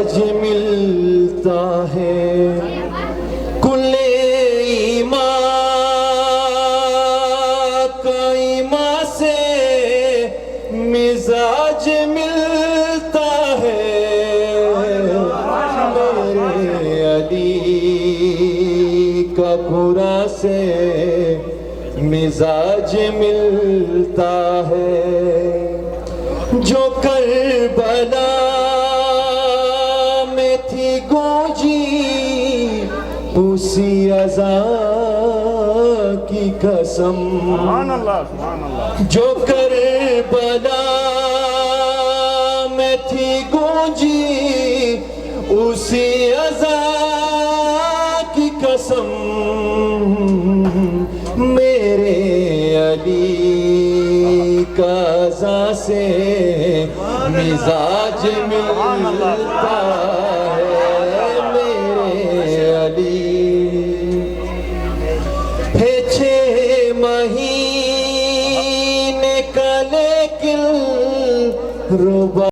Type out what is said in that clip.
مزاج ملتا ہے کل ایمان کا ایمان سے مزاج ملتا ہے میرے علی کا قرآن سے مزاج ملتا ہے جو کربلا میں تھی گونجی اسی اذان کی قسم جو کربلا میں تھی گونجی اسی اذان کی قسم میرے علی کا اذان سے مزاج ملتا ہے میرے علی ہے 6 مہینے کا لیکن